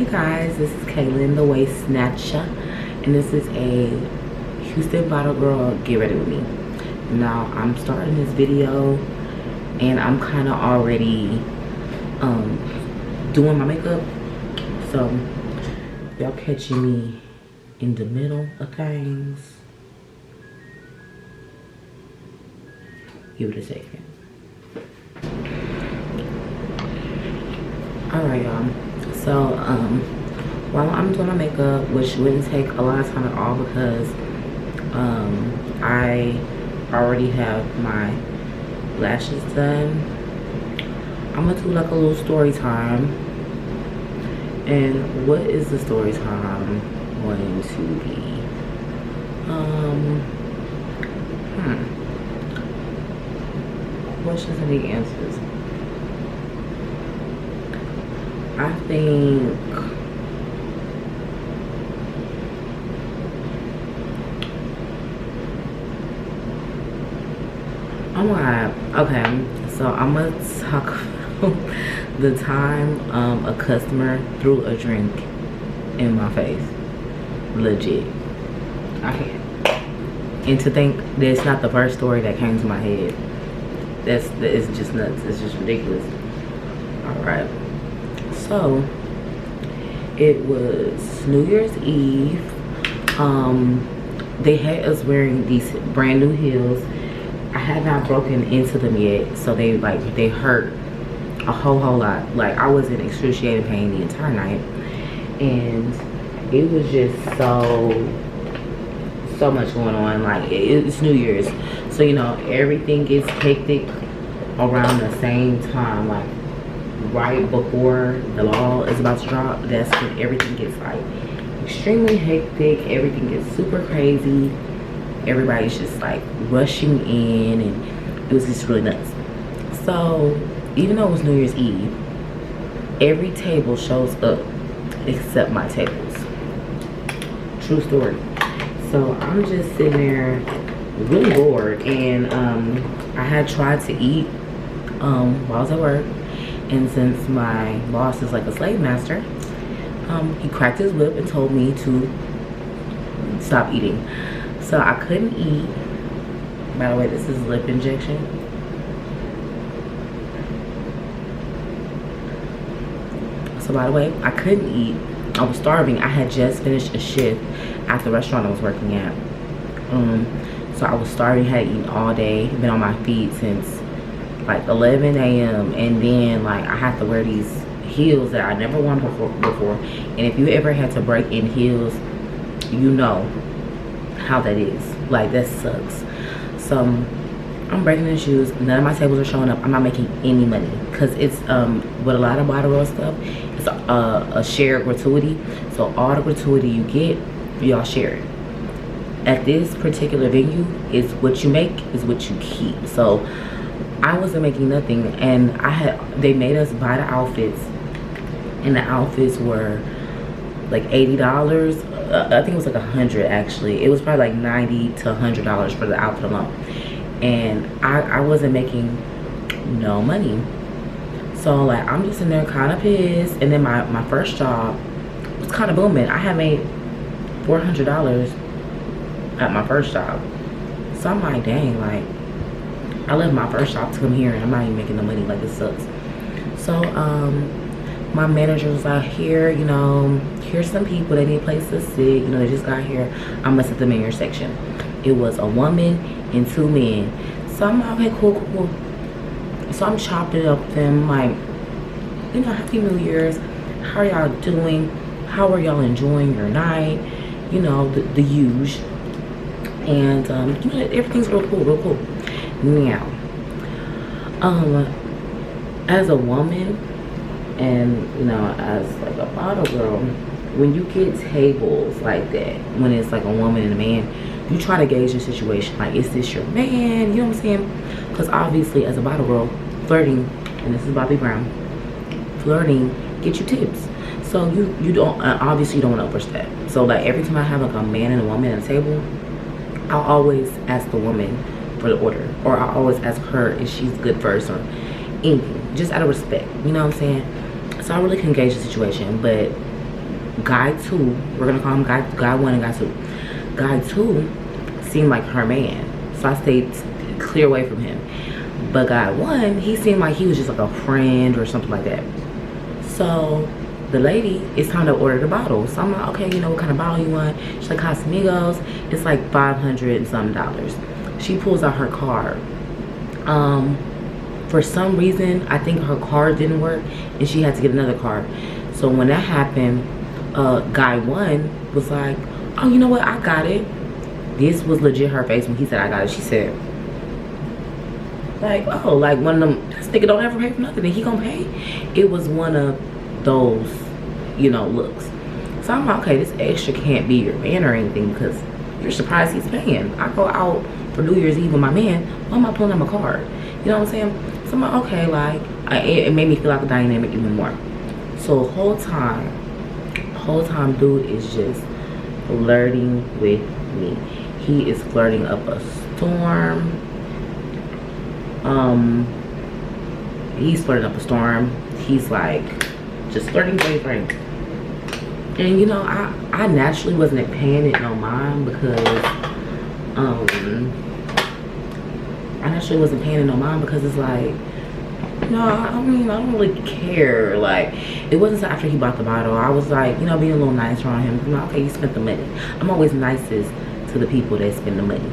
Hey guys, this is Kaylin the Waist Snatcher, and this is a Houston bottle girl get ready with me. Now I'm starting this video and I'm kind of already doing my makeup, so y'all catching me in the middle of things. Give it a second. All right, y'all. So while I'm doing my makeup, which wouldn't take a lot of time at all because I already have my lashes done, I'm gonna do like a little story time. And what is the story time going to be? Questions and the answers. I think oh my god. Okay, so I'm gonna talk about the time a customer threw a drink in my face. Legit. Okay. And to think that it's not the first story that came to my head. It's just nuts. It's just ridiculous. Alright. So it was New Year's Eve. They had us wearing these brand new heels. I had not broken into them yet, so they hurt a whole lot. Like, I was in excruciating pain the entire night, and it was just so much going on. Like, it's New Year's, so you know everything gets hectic around the same time. Like, right before the law is about to drop, that's when everything gets like extremely hectic. Everything gets super crazy. Everybody's just like rushing in, and it was just really nuts. So even though it was New Year's Eve, every table shows up except my tables. True story. So I'm just sitting there really bored, and I had tried to eat while I was at work. And since my boss is like a slave master, he cracked his whip and told me to stop eating. So I couldn't eat. By the way, this is lip injection. So by the way, I couldn't eat. I was starving. I had just finished a shift at the restaurant I was working at. So I was starving, had eaten all day, been on my feet since like 11 a.m. and then like I have to wear these heels that I never worn before. And if you ever had to break in heels, you know how that is. Like, that sucks. So I'm breaking in shoes. None of my tables are showing up. I'm not making any money because it's with a lot of bottle roll stuff, it's a shared gratuity. So all the gratuity you get, y'all share it. At this particular venue, is what you make is what you keep. So I wasn't making nothing, and they made us buy the outfits, and the outfits were like $80. I think it was like $100 actually. It was probably like $90 to $100 for the outfit alone, and I wasn't making no money. So like I'm just in there kind of pissed. And then my first job was kind of booming. I had made $400 at my first job. So I'm like, dang, like I left my first job to come here and I'm not even making no money. Like, it sucks. So my manager was out here, you know, here's some people that need a place to sit, you know, they just got here, I'm gonna sit them in your section. It was a woman and 2 men. So I'm like, okay, cool. So I'm chopping it up with them, like, you know, Happy New Year's, how are y'all doing, how are y'all enjoying your night, you know, the huge. And you know, everything's real cool. Now, as a woman, and you know, as like a bottle girl, when you get tables like that, when it's like a woman and a man, you try to gauge the situation. Like, is this your man? You know what I'm saying? Because obviously, as a bottle girl, flirting, and this is Bobby Brown, flirting get you tips. So you don't obviously you don't want to overstep. So like every time I have like a man and a woman at a table, I'll always ask the woman for the order, or I'll always ask her if she's good first or anything, just out of respect, you know what I'm saying? So I really couldn't gauge the situation, but guy 2, we're gonna call him guy 1 and guy 2. Guy 2 seemed like her man, so I stayed clear away from him. But guy 1, he seemed like he was just like a friend or something like that. So the lady, it's time to order the bottle. So I'm like, okay, you know, what kind of bottle you want? She's like, Casamigos. It's like $500 and some. She pulls out her card. For some reason, I think her card didn't work and she had to get another card. So when that happened, guy 1 was like, oh, you know what, I got it. This was legit her face when he said I got it. She said, like, oh, like one of them, this nigga don't ever pay for nothing and he gonna pay. It was one of those, you know, looks. So I'm like, okay, this extra can't be your man or anything because you're surprised he's paying. I go out for New Year's Eve with my man, why am I pulling out my card? You know what I'm saying? So I'm like, okay, like, it made me feel like a dynamic even more. So the whole time dude is just flirting with me. He is flirting up a storm. He's flirting up a storm. He's like just flirting. And you know, I naturally wasn't paying it no mind because it's like, no, I mean, I don't really care. Like, it wasn't until after he bought the bottle, I was like, you know, being a little nicer on him. You know, okay, you spent the money. I'm always nicest to the people that spend the money.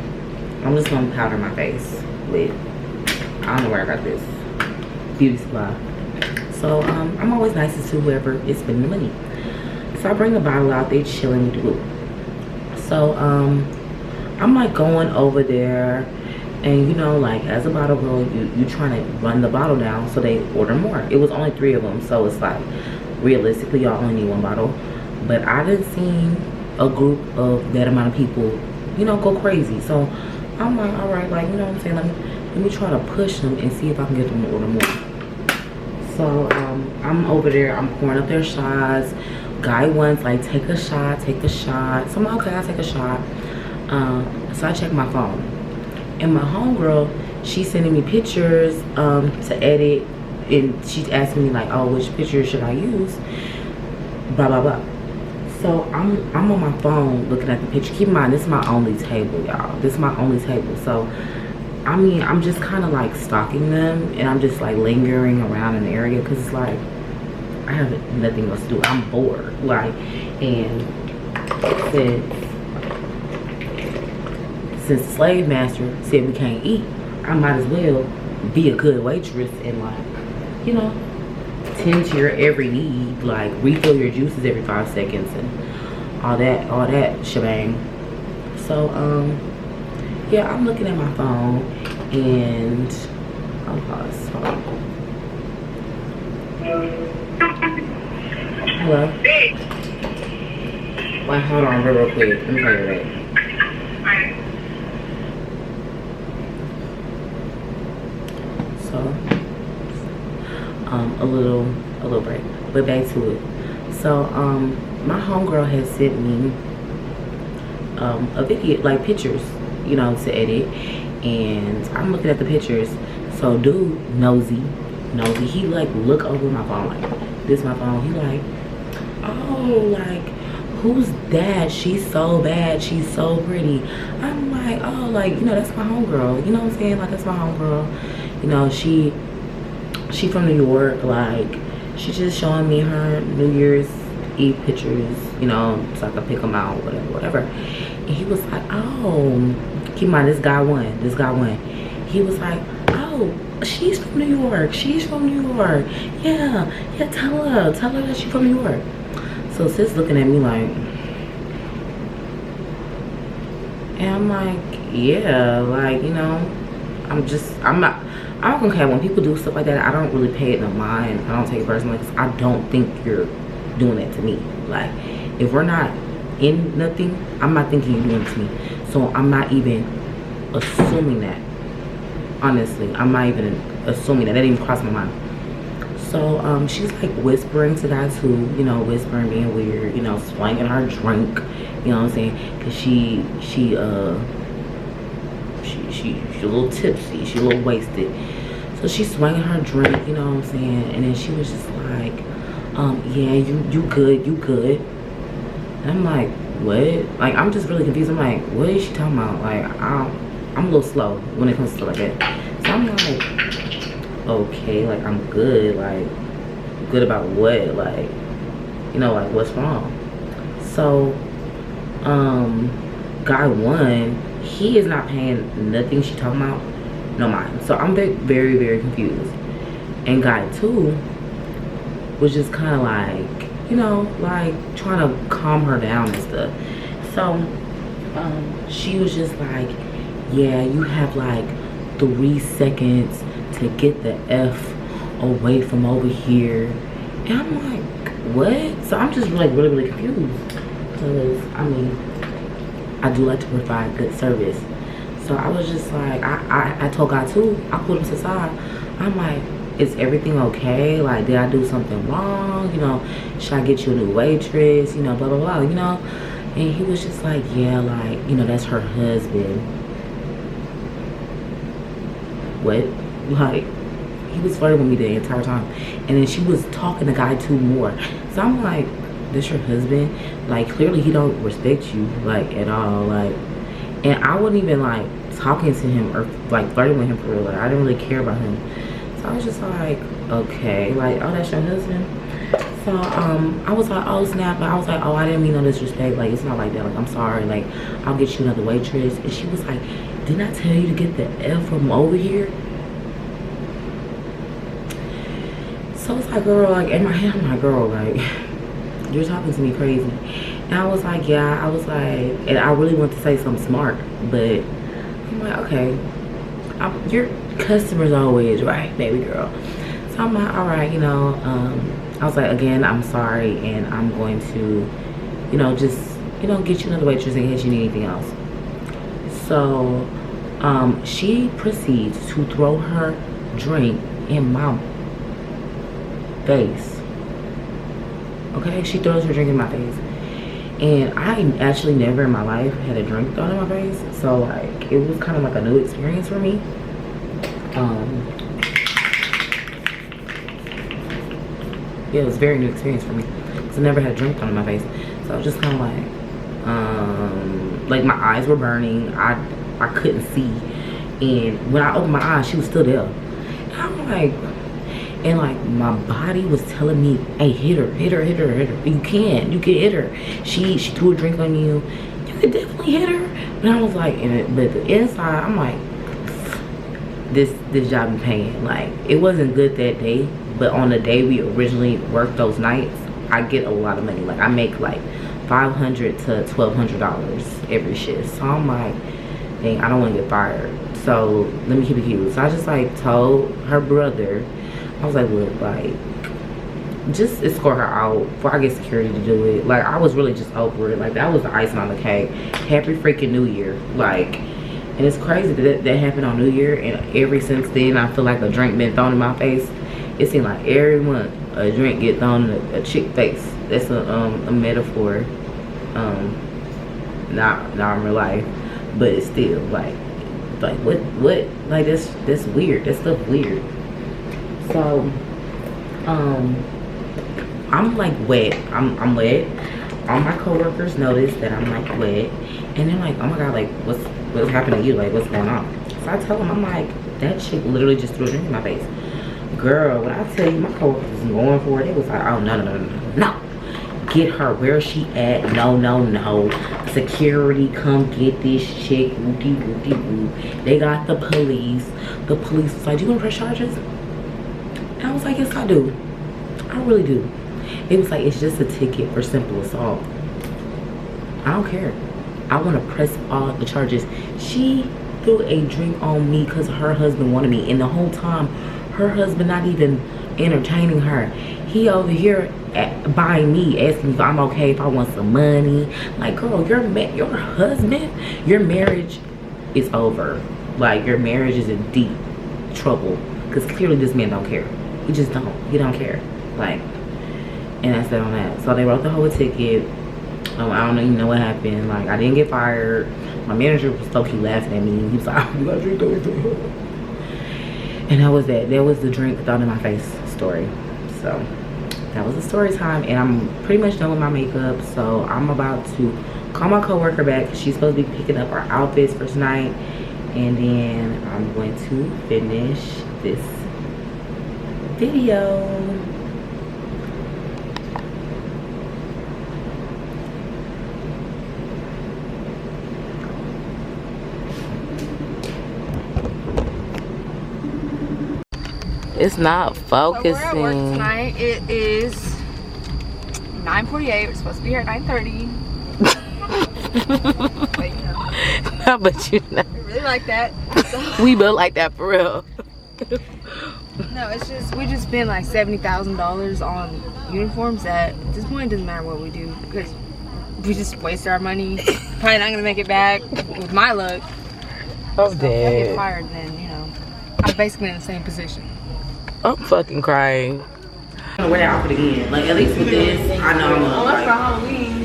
I'm just gonna powder my face with, I don't know where I got this, beauty supply. So I'm always nicest to whoever is spending the money. So I bring the bottle out, they chilling with the group. So I'm like going over there, and you know, like as a bottle girl, you trying to run the bottle down so they order more. It was only 3 of them, so it's like realistically y'all only need 1 bottle. But I didn't see a group of that amount of people, you know, go crazy. So I'm like, all right, like, you know what I'm saying, let me try to push them and see if I can get them to order more. So I'm over there, I'm pouring up their shots. Guy 1's like, take a shot. So I'm like, okay, I'll take a shot. So I check my phone, and my homegirl, she's sending me pictures to edit, and she's asking me like, oh, which picture should I use, blah blah blah. So I'm on my phone looking at the picture. Keep in mind, this is my only table, y'all. This is my only table. So I mean, I'm just kind of like stalking them, and I'm just like lingering around in the area because it's like I have nothing else to do. I'm bored, like, and since the slave master said we can't eat, I might as well be a good waitress and, like, you know, tend to your every need, like refill your juices every 5 seconds and all that shebang. So yeah, I'm looking at my phone and I'll pause. Hold on. Hello? Wait, hold on real quick. Let me call you back. So a little break, but back to it. So my homegirl had sent me a video, like pictures, you know, to edit, and I'm looking at the pictures. So dude, nosy, he like look over my phone, like this is my phone. He like, oh, like, who's that? She's so bad, she's so pretty. I'm like, oh, like, you know, that's my homegirl, you know what I'm saying? Like, that's my homegirl, you know, she from New York. Like, she just showing me her New Year's Eve pictures, you know, so I can pick them out, whatever. And he was like, oh, keep in mind, this guy won. He was like, oh, she's from New York. Yeah, tell her that she's from New York. So sis looking at me like, and I'm like, yeah, like, you know, I don't care when people do stuff like that. I don't really pay it no mind. I don't take it personally because I don't think you're doing that to me. Like, if we're not in nothing, I'm not thinking you're doing it to me. So I'm not even assuming that. Honestly, I'm not even assuming that. That didn't even cross my mind. So she's like whispering to guys who, you know, whispering, being weird, you know, swinging her drink, you know what I'm saying? Because she's a little tipsy, she's a little wasted. So she's swinging her drink, you know what I'm saying? And then she was just like, yeah, you good. And I'm like, what? Like, I'm just really confused. I'm like, what is she talking about? Like, I'm a little slow when it comes to stuff like that. So I'm like, okay, like, I'm good. Like, good about what? Like, you know, like, what's wrong? So, guy one, he is not paying nothing she talking about, no mind. So I'm very, very confused. And guy two was just kind of like, you know, like trying to calm her down and stuff. So she was just like, yeah, you have like 3 seconds to get the F away from over here. And I'm like, what? So I'm just like really, really confused. Because, I mean, I do like to provide good service. So I was just like, I told God too, I pulled him to the side. I'm like, is everything okay? Like, did I do something wrong? You know, should I get you a new waitress? You know, blah, blah, blah, you know? And he was just like, yeah, like, you know, that's her husband. What? Like, he was flirting with me the entire time. And then she was talking to guy two more. So I'm like, this your husband? Like, clearly he don't respect you, like, at all. Like, and I wasn't even like talking to him or like flirting with him for real. Like, I didn't really care about him. So I was just like, okay, like, oh, that's your husband? So I was like, oh snap. But I was like, oh, I didn't mean no disrespect. Like, it's not like that. Like, I'm sorry. Like, I'll get you another waitress. And she was like, didn't I tell you to get the F from over here? So it's like, girl, like, in my head, I'm like, girl, like, you're talking to me crazy. And I was like, yeah, I was like, and I really want to say something smart, but I'm like, okay, your customer's always right, baby girl. So I'm like, all right, you know, I was like, again, I'm sorry, and I'm going to, you know, just, you know, get you another waitress in case you need anything else. So she proceeds to throw her drink in my face. Okay, she throws her drink in my face. And I actually never in my life had a drink thrown in my face. So, like, it was kind of like a new experience for me. Yeah, it was a very new experience for me. Because I never had a drink thrown in my face. So I was just kind of like my eyes were burning. I couldn't see. And when I opened my eyes, she was still there. And I'm like, and like my body was telling me, hey, hit her. You can hit her. She threw a drink on you. You could definitely hit her. And I was like, but the inside, I'm like, this job be paying. Like, it wasn't good that day, but on the day we originally worked those nights, I get a lot of money. Like, I make like $500 to $1,200 every shift. So I'm like, dang, I don't want to get fired. So let me keep it cute. So I just like told her brother, I was like, look, like, just escort her out before I get security to do it. Like, I was really just over it. Like, that was the icing on the cake. Happy freaking New Year. Like, and it's crazy that happened on New Year. And ever since then, I feel like a drink been thrown in my face. It seemed like every month a drink get thrown in a chick face. That's a metaphor. Not in real life, but it's still like what? Like, that's weird. That stuff weird. So, I'm like wet. I'm wet. All my coworkers notice that I'm like wet, and they're like, "Oh my god, like what's happening to you? Like, what's going on?" So I tell them, I'm like, that chick literally just threw a drink in my face. Girl, when I tell you, my coworkers was going for it. It was like, oh no. Get her. Where is she at? No. Security, come get this chick. Woo. They got the police. The police was like, you gonna press charges? And I was like, yes, I do. I really do. It was like, it's just a ticket for simple assault. I don't care. I want to press all the charges. She threw a drink on me because her husband wanted me. And the whole time, her husband not even entertaining her. He over here buying me, asking me if I'm okay, if I want some money. Like, girl, your husband, your marriage is over. Like, your marriage is in deep trouble. Because clearly this man don't care. He just don't. He don't care. Like, and that's that on that. So they wrote the whole ticket. I don't even know what happened. Like, I didn't get fired. My manager was low-key laughing at me. He was like, you gotta drink those. And that was that. That was the drink thrown in my face story. So, that was a story time, and I'm pretty much done with my makeup. So I'm about to call my coworker back. She's supposed to be picking up our outfits for tonight, and then I'm going to finish this video. It's not focusing. So we're at work tonight. It is 9:48. We're supposed to be here at 9:30. But you know. No, but you know. We really like that. So. We built like that for real. No, it's just we just spent like $70,000 on uniforms that at this point it doesn't matter what we do because we just wasted our money. Probably not gonna make it back with my luck. I'm so dead. If I get fired, then you know I'm basically in the same position. I'm fucking crying. I'm gonna wear that outfit again. Like at least with this, I know I'm gonna. Unless for Halloween.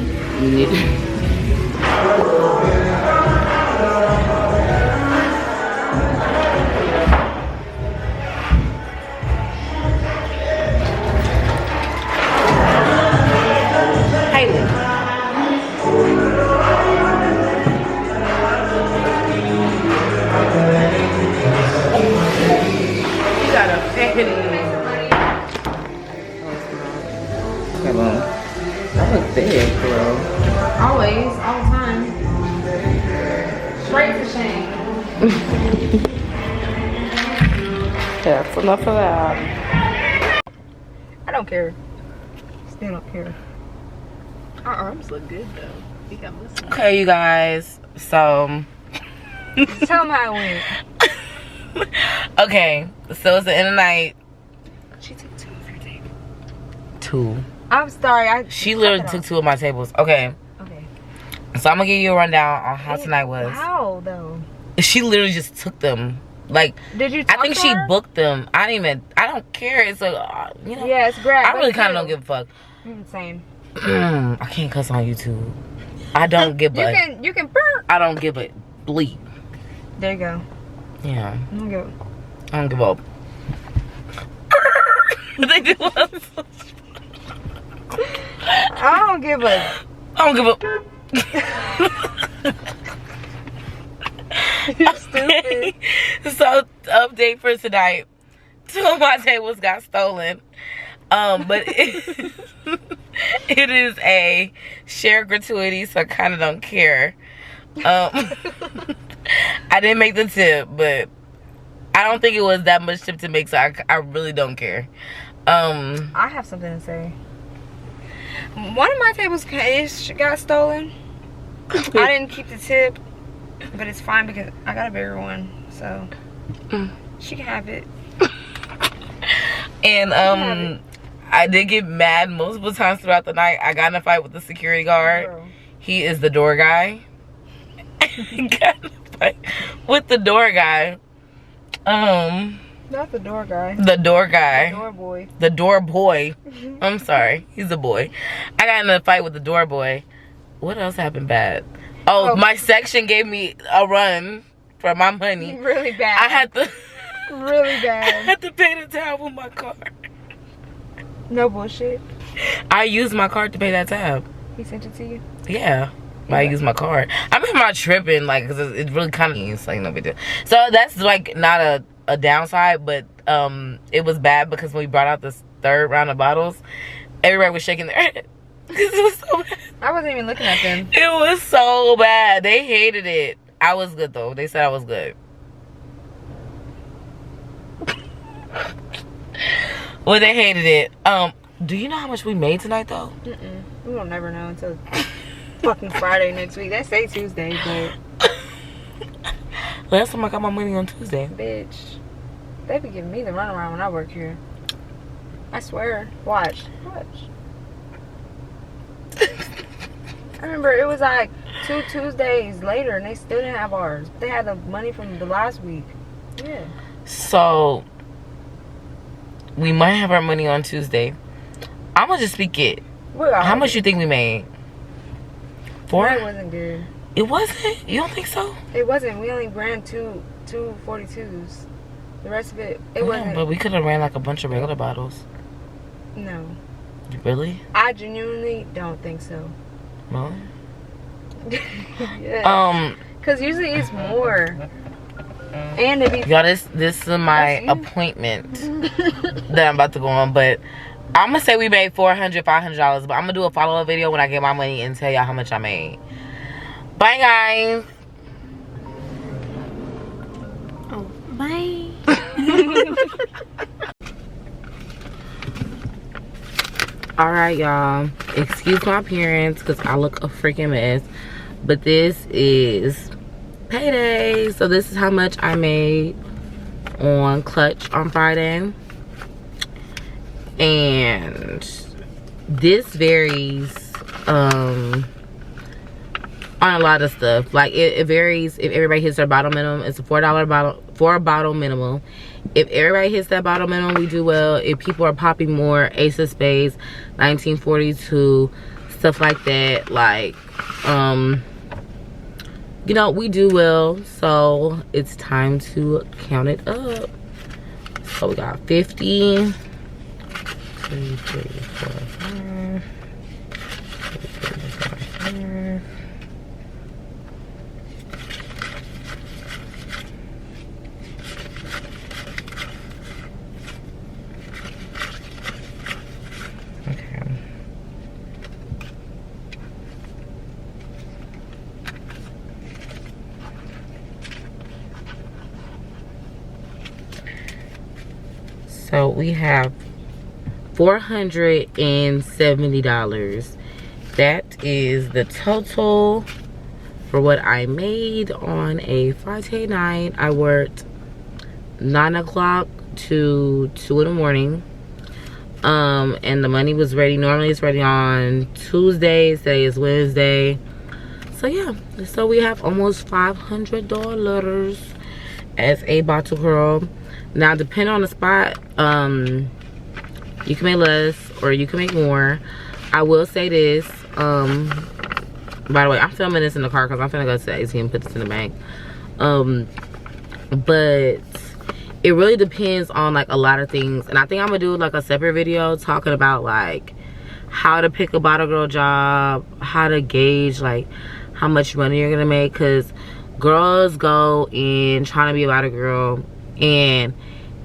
Always, all the time. Straight to shame. That's enough of that. I don't care. Still don't care. Our arms look good though. You got listen. Okay, you guys. So. Tell them how it went. Okay, so it's the end of the night. She took 2 of your tables. 2. I'm sorry. She literally took 2 of my tables. Okay. Okay. So I'm gonna give you a rundown on how tonight was. How though? She literally just took them. Like, did you? Talk I think to she her? booked them. I don't care. It's like, you know. Yeah, it's great. I really kind of don't give a fuck. Same. I can't cuss on YouTube. I don't give a. You can burn. I don't give a bleep. There you go. Yeah. I don't give. I don't give up. They do us. I don't give a. I don't give up. You're stupid. So, update for tonight. 2 of my tables got stolen. But it is a share gratuity, so I kind of don't care. I didn't make the tip, but I don't think it was that much tip to make, so I really don't care. I have something to say. One of my tables got stolen. I didn't keep the tip, but it's fine because I got a bigger one, so she can have it. And I did get mad multiple times throughout the night. I got in a fight with the security guard. Girl. He is the door guy. Got in a fight with the door guy. Not the door guy. The door guy. The door boy. The door boy. I'm sorry. He's a boy. I got in a fight with the door boy. What else happened bad? Oh, my section gave me a run for my money. Really bad. I had to. Really bad. I had to pay the tab with my card. No bullshit. I used my card to pay that tab. He sent it to you? Yeah. I used my card. I mean, I'm not tripping, like, because it's really kind of, it's like no big deal. So that's like not a downside, but it was bad because when we brought out this 3rd round of bottles, everybody was shaking their head. Because it was so bad. I wasn't even looking at them. It was so bad. They hated it. I was good though. They said I was good. Well, they hated it. Do you know how much we made tonight though? We will never know until fucking Friday next week. They say Tuesday, but last time I got my money on Tuesday. bitch, they be giving me the runaround when I work here. I swear. Watch. I remember it was like 2 Tuesdays later and they still didn't have ours. They had the money from the last week. Yeah. So we might have our money on Tuesday. I'm gonna just speak it. How much you think we made? 4? It wasn't good. It wasn't? You don't think so? It wasn't. We only ran two 42s. The rest of it, it wasn't. But we could have ran like a bunch of regular bottles. No. Really? I genuinely don't think so. No. Yeah. Cause usually it's more. And it be y'all, this is my appointment that I'm about to go on, but I'm gonna say we made $400, $500, but I'm gonna do a follow-up video when I get my money and tell y'all how much I made. Bye, guys. Oh, bye. All right, y'all. Excuse my appearance because I look a freaking mess, but this is payday. So this is how much I made on Clutch on Friday, and this varies on a lot of stuff. Like it varies if everybody hits their bottle minimum. It's a $4 bottle minimum. If everybody hits that bottle minimum, we do well. If people are popping more, Ace of Spades, 1942, stuff like that, like you know, we do well. So it's time to count it up. So we got 50, 2, 3, 4, 5, 5. So we have $470. That is the total for what I made on a Friday night. I worked 9 o'clock to 2 in the morning. And the money was ready. Normally it's ready on Tuesdays. Today is Wednesday. So yeah, so we have almost $500 as a bottle girl. Now, depending on the spot, you can make less or you can make more. I will say this. By the way, I'm filming this in the car because I'm finna go to the ATM and put this in the bank. But it really depends on like a lot of things, and I think I'm gonna do like a separate video talking about like how to pick a bottle girl job, how to gauge like how much money you're gonna make, because girls go in trying to be a bottle girl and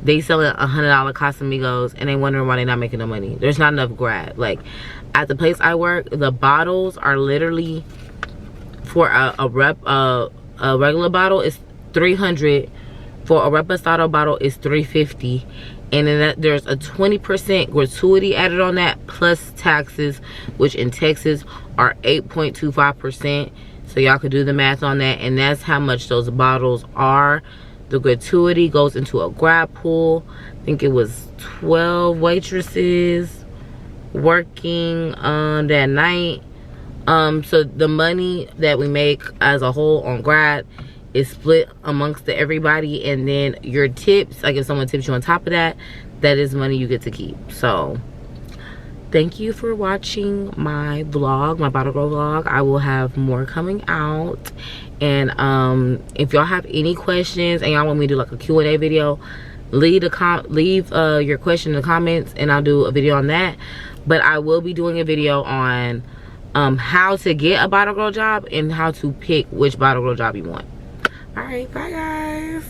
they selling $100 Casamigos and they wondering why they're not making no money. There's not enough grab. Like at the place I work, the bottles are literally for a regular bottle is $300. For a reposado bottle is $350, and then there's a 20% gratuity added on that, plus taxes, which in Texas are 8.25%. So y'all could do the math on that, and that's how much those bottles are. The gratuity goes into a grab pool. I think it was 12 waitresses working that night. So the money that we make as a whole on grad is split amongst everybody, and then your tips, like if someone tips you on top of that, that is money you get to keep. So thank you for watching my vlog, my bottle girl vlog. I will have more coming out, and if y'all have any questions and y'all want me to do like a Q&A video, leave your question in the comments and I'll do a video on that. But I will be doing a video on how to get a bottle girl job and how to pick which bottle girl job you want. All right, bye guys.